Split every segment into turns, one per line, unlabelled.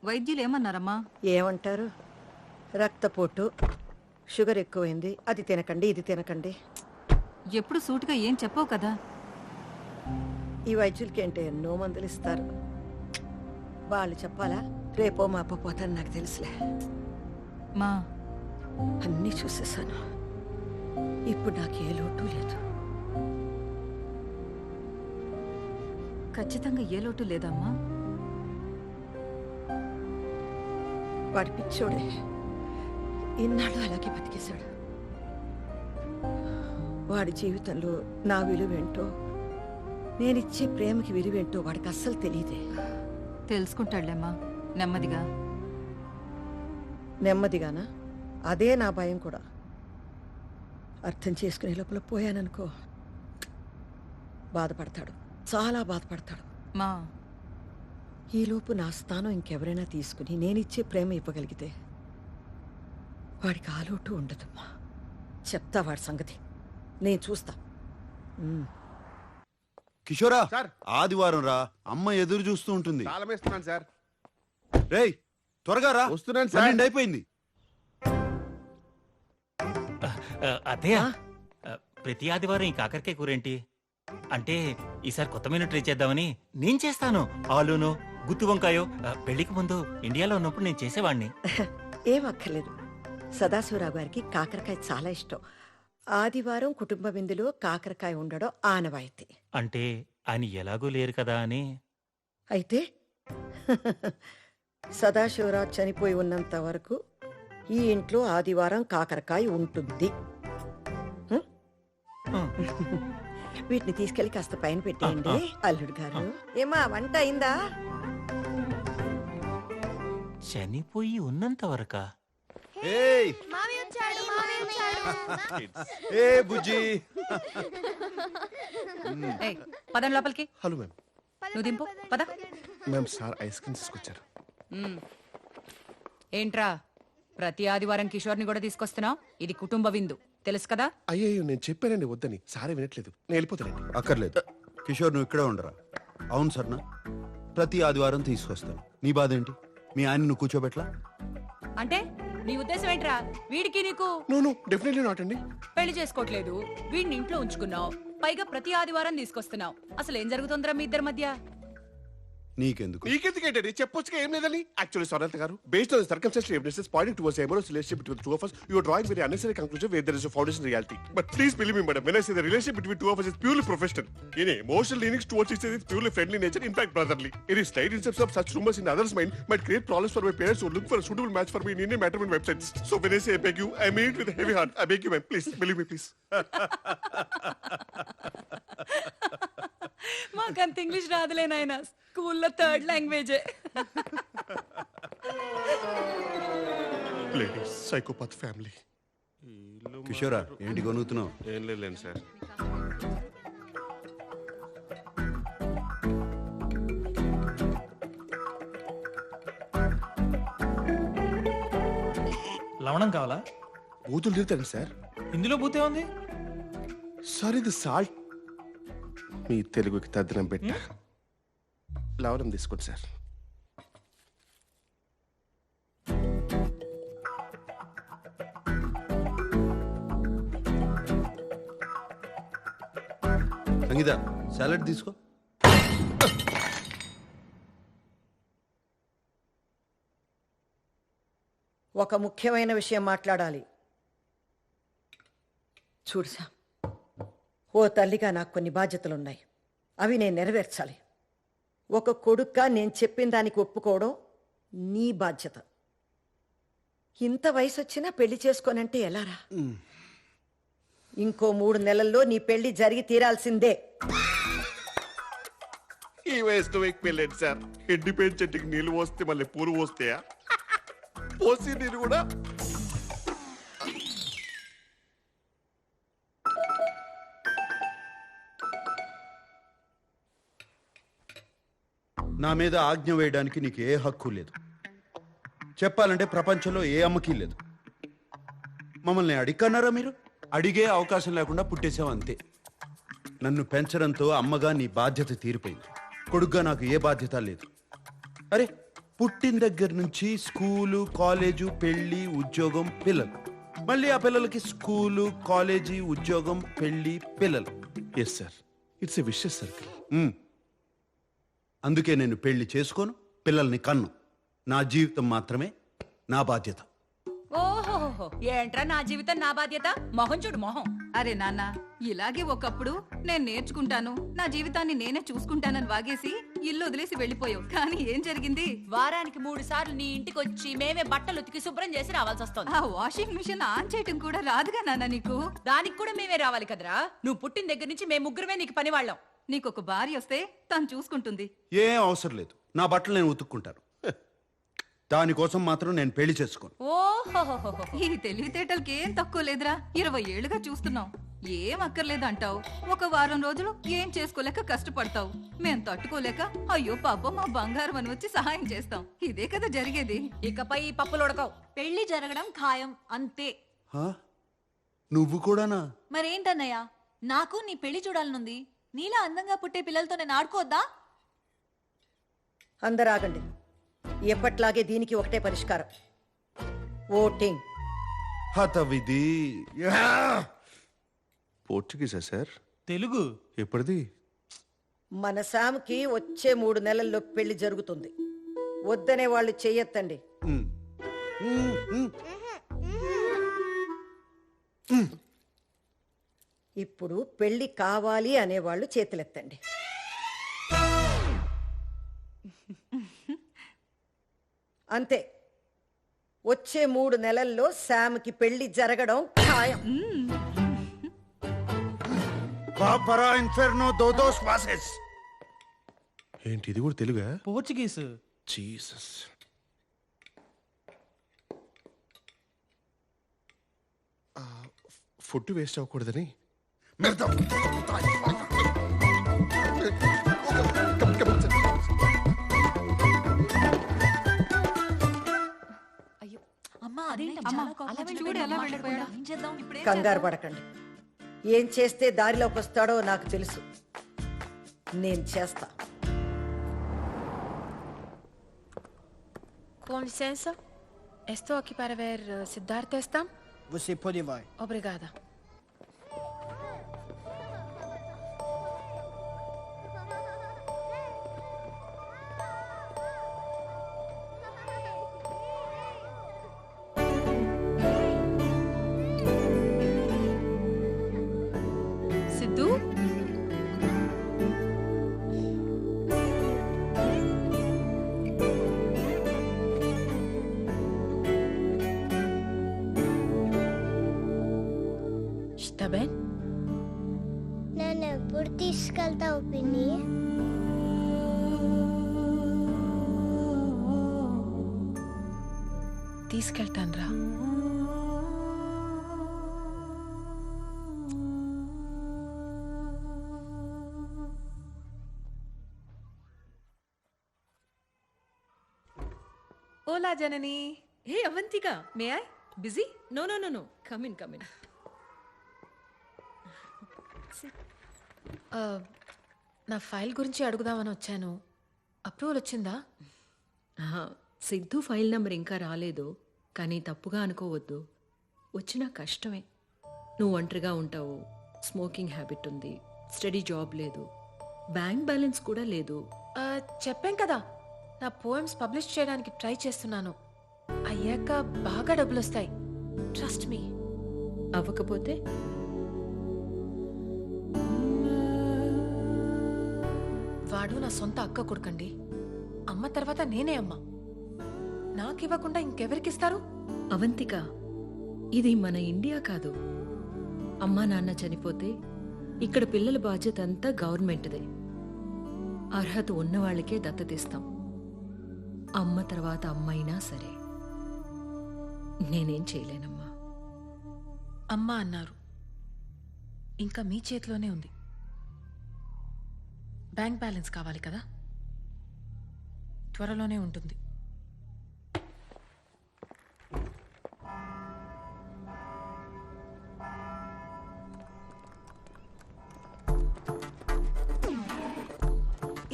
వైద్యులు ఏమన్నారమ్మా?
ఏమంటారు, రక్తపోటు, షుగర్ ఎక్కువైంది, అది తినకండి ఇది తినకండి.
ఎప్పుడు సూటిగా ఏం చెప్పవు కదా.
ఈ వైద్యులకి ఏంటో ఎన్నో మందులు ఇస్తారు. వాళ్ళు చెప్పాలా? రేపో మాపో పోతాను, నాకు తెలుసులే.
మా
అన్నీ చూసేసాను. ఇప్పుడు నాకు ఏ లోటు లేదు.
ఖచ్చితంగా ఏ లోటు లేదమ్మా.
వాడి పిచ్చోడే ఇన్నాళ్ళు అలాగే బతికేశాడు. వాడి జీవితంలో నా విలువేంటో, నేనిచ్చే ప్రేమకి విలువేంటో వాడికి అస్సలు తెలియదే.
తెలుసుకుంటాడులేమ్మా నెమ్మదిగా.
నెమ్మదిగానా? అదే నా భయం కూడా. అర్థం చేసుకునే లోపల పోయాననుకో, బాధపడతాడు, చాలా బాధపడతాడు.
మా
ఈలోపు నా స్థానం ఇంకెవరైనా తీసుకుని నేనిచ్చే ప్రేమ ఇవ్వగలిగితే వాడికి ఆలోటు ఉండదమ్మా. చెప్తా వాడి సంగతి, నేను చూస్తా.
కిషోరా
సార్.
ఆదివారం రా, అమ్మ ఎదురు చూస్తూ ఉంటుంది.
తాళం వేస్తున్నాను సార్.
రేయ్ త్వరగా రా,
వస్తున్నాను సార్.
12 అయిపోయింది.
అదే ప్రతి ఆదివారం ఈ కాకరకాయ కూరేంటి అంటే ఈసారి కొత్త మెనూ ట్రై చేద్దామని. నేను చేస్తాను. ఆలూను గుత్తి వంకాయో పెళ్లికి ముందు ఇండియాలో ఉన్నప్పుడు నేను చేసేవాడిని.
ఏం అక్కర్లేదు. సదాశివరావు గారికి కాకరకాయ చాలా ఇష్టం. ఆదివారం కుటుంబ విందులో కాకరకాయ ఉండడం ఆనవాయితీ.
అంటే ఆయన ఎలాగూ లేరు కదా అని.
అయితే సదాశివరావు చనిపోయి ఉన్నంత వరకు ఈ ఇంట్లో ఆదివారం కాకరకాయ ఉంటుంది. వీటిని తీసుకెళ్లి కాస్త పైన పెట్టేయండి అల్లుడు గారు. ఏమా వంట అయిందా?
చనిపోయి ఉన్నంత వరకా?
ఏయ్ ఏ బుజ్జి,
ఏయ్, పదం లోపలికి.
Hello ma'am.
నువ్వు దింపు పద.
మ్యామ్ సార్ ఐస్ క్రీమ్ తీసుకొచ్చారు.
ఏంట్రా ప్రతి ఆదివారం కిషోర్ని కూడా తీసుకొస్తున్నావు? ఇది కుటుంబ విందు, తెలుసు కదా.
అయ్యో నేను చెప్పానండి వద్దని, సారే వినట్లేదు. నేను వెళ్ళిపోతానండి.
అక్కర్లేదు కిషోర్, నువ్వు ఇక్కడే ఉండరా. అవును సర్నా, ప్రతి ఆదివారం తీసుకొస్తాను. నీ బాధ ఏంటి? మీ ఆయన నువ్వు కూర్చోబెట్లా?
అంటే నీ ఉద్దేశం ఏంట్రా? వీడికి నీకు
నో నో డెఫినెట్లీ నాట్ అండి.
పెళ్లి చేసుకోవట్లేదు, వీడిని ఇంట్లో ఉంచుకున్నావు, పైగా ప్రతి ఆదివారం తీసుకొస్తున్నావు. అసలు ఏం జరుగుతుందిరా మీ ఇద్దరి మధ్య?
నీకెందుకు?
నీకెందుకేంటండి, చెప్పొచ్చుగా ఏం లేదని. యాక్చువల్లీ సొరంత గారు, based on the circumstantial evidences pointing towards amorous relationship between two of us, you are drawing very unnecessary conclusion where there is a foundation in reality. But please believe me, madam, when I say the relationship between two of us is purely professional. In emotional leanings towards each other is purely friendly nature, in fact brotherly. Any slight instance of such rumors in others' mind might create problems for my parents who look for a suitable match for me in Indian matrimony websites. So when I say I beg you, I mean it with a heavy heart. I beg you, ma'am, please believe me, please.
మాకంత English రాదులే నాయనా, స్కూల్లో 3rd లాంగ్వేజే.
Ladies, psychopath family.
కిషోరా ఏంటి కొనుగుతున్నావు?
ఏం లేదు sir.
లవణం కావాలా?
బూతులు తిరుగుతాను సార్.
ఇందులో బూతే ఉంది
సార్, ఇది సాల్ట్. మీ తెలుగుకి తద్దనం పెట్ట లవణం తీసుకోండి సార్.
సంగీత సాలడ్ తీసుకో.
ఒక ముఖ్యమైన విషయం మాట్లాడాలి. చూడుసా, ఓ తల్లిగా నాకు కొన్ని బాధ్యతలున్నాయి. అవి నేను నెరవేర్చాలి. ఒక కొడుక్గా నేను చెప్పిన దానికి ఒప్పుకోవడం నీ బాధ్యత. ఇంత వయసు వచ్చినా పెళ్లి చేసుకోనంటే ఎలారా? ఇంకో 3 నెలల్లో నీ పెళ్లి జరిగి తీరాల్సిందే.
ఈ వయసులో మీకు పెళ్ళండి సార్. ఎండిపోయిన చెట్టుకి నీళ్ళు పోస్తే మళ్ళీ పూలు పోస్తాయా? పోసి నీరు కూడా.
నా మీద ఆజ్ఞ వేయడానికి నీకు ఏ హక్కు లేదు. చెప్పాలంటే ప్రపంచంలో ఏ అమ్మకి లేదు. మమ్మల్ని అడిగన్నారా మీరు? అడిగే అవకాశం లేకుండా పుట్టేశావు అంతే. నన్ను పెంచడంతో అమ్మగా నీ బాధ్యత తీరిపోయింది. కొడుగ్గా నాకు ఏ బాధ్యత లేదు. అరే పుట్టిన దగ్గర నుంచి స్కూలు కాలేజు పెళ్లి ఉద్యోగం పిల్లలు, మళ్ళీ ఆ పిల్లలకి స్కూలు కాలేజీ ఉద్యోగం పెళ్లి పిల్లలు.
Yes sir, it's a vicious circle.
Hmm. అందుకే నేను పెళ్లి చేసుకోను, పిల్లల్ని కన్ను. నా జీవితం మాత్రమే నా బాధ్యత.
ఓహోహో, ఏంట్రా నా జీవితం నా బాధ్యత? మొహం చూడు మొహం.
అరే నాన్న, ఇలాగే ఒకప్పుడు నేను నేర్చుకుంటాను, నా జీవితాన్ని నేనే చూసుకుంటానని వాగేసి ఇల్లు వదిలేసి వెళ్ళిపోయావు. కానీ ఏం జరిగింది?
వారానికి 3 సార్లు నీ ఇంటికి వచ్చి మేమే బట్టలు ఉతికి శుభ్రం చేసి రావాల్సి వస్తుంది.
ఆ వాషింగ్ మిషన్ ఆన్ చేయటం కూడా రాదుగా నాన్న నీకు.
దానికి కూడా మేమే రావాలి కదరా. నువ్వు పుట్టిన దగ్గర నుంచి మేము ముగ్గురమే నీకు పని వాళ్ళం.
నీకొక భార్య వస్తే తను చూసుకుంటుంది.
ఏం అవసరం లేదు, నా బట్టలు నేను ఉతుక్కుంటాను. దానికోసం మాత్రం నేను పెళ్లి చేసుకోను.
ఓహోహోహో,
ఈ తెలివితేటలకి ఏం తక్కువ లేదురా. 20 ఏళ్లుగా చూస్తున్నావు. ఏం అక్కర్లేదు అంటావు, ఒక వారం రోజులు ఏం చేసుకోలేక కష్టపడతావు. మేం తట్టుకోలేక అయ్యో పాపం మా బంగారం అని వచ్చి సహాయం చేస్తాం. ఇదే కదా జరిగేది.
ఇకపై ఈ పప్పులు ఉడకవు.
పెళ్లి జరగడం ఖాయం అంతే.
హా? నువ్వు కూడానా?
మరేంటన్నయ్య, నాకు నీ పెళ్లి చూడాలనుంది. నీలా అందంగా పుట్టే పిల్లలతో నేను ఆడుకోవద్దా?
అందరూ ఆగండి. ఎప్పట్లాగే దీనికి ఒకటే పరిష్కారం, ఓటింగ్.
హతవిధి.
పోర్చుగీసా సార్?
తెలుగు.
ఎప్పటిది?
మన శామ్కి వచ్చే 3 నెలల్లో పెళ్లి జరుగుతుంది. వద్దనే వాళ్ళు చెయ్యొద్దండి.
మ్మ్. మ్మ్, మ్మ్.
ఇప్పుడు పెళ్లి కావాలి అనేవాళ్ళు చేతులెత్తండి. అంతే, వచ్చే 3 నెలల్లో శామ్కి పెళ్లి జరగడం ఖాయం.
బాబరా ఇన్ఫెర్నో దోదోస్ వాసెస్.
ఏంటి ఇది కూడా తెలుగా?
పోర్చుగీస్.
జీసస్. ఫుడ్ వేస్ట్ అవ్వకూడదని.
అమ్మా అదేంటి
అమ్మా,
చాలా కోపం
అలా
వచ్చింది.
చూడు ఎలా వెళ్ళిపోయాడో.
ఏం చేద్దాం?
ఇప్పుడేం
కంగారు పడకండి. ఏం చేస్తే దారిలోకి వస్తాడో నాకు తెలుసు. నేను చేస్తా.
Com licença, estou aqui para ver Siddhartha Estam.
Você pode vai.
Obrigada. Sidhu? Está bem?
నన్ను ఎప్పుడు తీసుకెళ్తావు పిన్ని?
తీసుకెళ్తానురా.
Hola, Janani.
Hey Avantika,
May I? Busy?
No no no no, come in.
నా ఫైల్ గురించి అడుగుదామని వచ్చాను. అప్రూవల్ వచ్చిందా?
సిద్ధు ఫైల్ నంబర్ ఇంకా రాలేదు, కానీ తప్పుగా అనుకోవద్దు. వచ్చినా కష్టమే. నువ్వు ఒంటరిగా ఉంటావు, స్మోకింగ్ హ్యాబిట్ ఉంది, స్టడీ జాబ్ లేదు, బ్యాంక్ బ్యాలెన్స్ కూడా లేదు.
చెప్పాం కదా, నా పోయమ్స్ పబ్లిష్ చేయడానికి ట్రై చేస్తున్నాను. అయ్యాక బాగా డబ్బులు వస్తాయి. Trust me.
అవ్వకపోతే
వాడు నా సొంత అక్క కొడుకండి. అమ్మ తర్వాత నేనే అమ్మ. నాకివ్వకుండా ఇంకెవరికిస్తారు?
అవంతిక, ఇది మన ఇండియా కాదు. అమ్మా నాన్న చనిపోతే ఇక్కడ పిల్లల బాధ్యత అంతా గవర్నమెంట్దే. అర్హత ఉన్న వాళ్ళకే దత్తతిస్తాం. అమ్మ తర్వాత అమ్మైనా సరే. నేనేం చేయలేనమ్మా.
అమ్మ అన్నారు, ఇంకా మీ చేతిలోనే ఉంది. బ్యాంక్ బ్యాలెన్స్ కావాలి కదా, త్వరలోనే ఉంటుంది.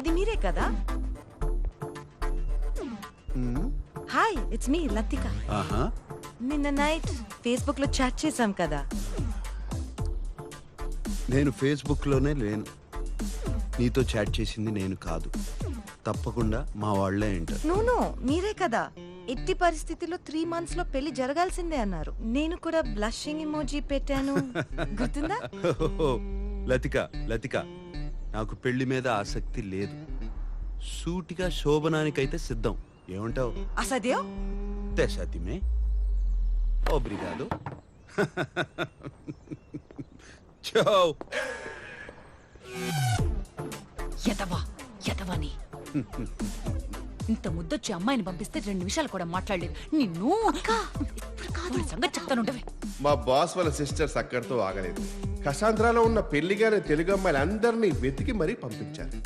ఇది మీరే కదా?
Hi it's me Latika.
ఆహా.
నిన్న నైట్ ఫేస్బుక్ లో చాట్ చేశాం కదా.
నేను ఫేస్బుక్లోనే లేను. నీతో చాట్ చేసింది నేను కాదు. తప్పకుండా మా వాళ్ళే అంటారు.
నో మీరే కదా ఎట్టి పరిస్థితిలో 3 months లో పెళ్లి జరగాల్సిందే అన్నారు. నేను కూడా బ్లషింగ్ ఇమోజీ పెట్టాను, గుర్తుందా?
లతిక లతిక, నాకు పెళ్లి మీద ఆసక్తి లేదు. సూటిగా శోభనానికైతే సిద్ధం. ఏమంటావు?
అసదేవ్
తెసతిమే ఓబ్రిగాదో. చో.
ఎదవని ఇంత ముద్దొచ్చి అమ్మాయిని పంపిస్తే 2 నిమిషాలు కూడా మాట్లాడలేదు. నిన్ను వాడి సంగతి చెప్తానుండవే.
మా బాస్ వాళ్ళ సిస్టర్స్ అక్కడితో ఆగలేదు. కసాంధ్రాలో ఉన్న పెళ్లిగానే తెలుగు అమ్మాయిలందరినీ వెతికి మరీ పంపించారు.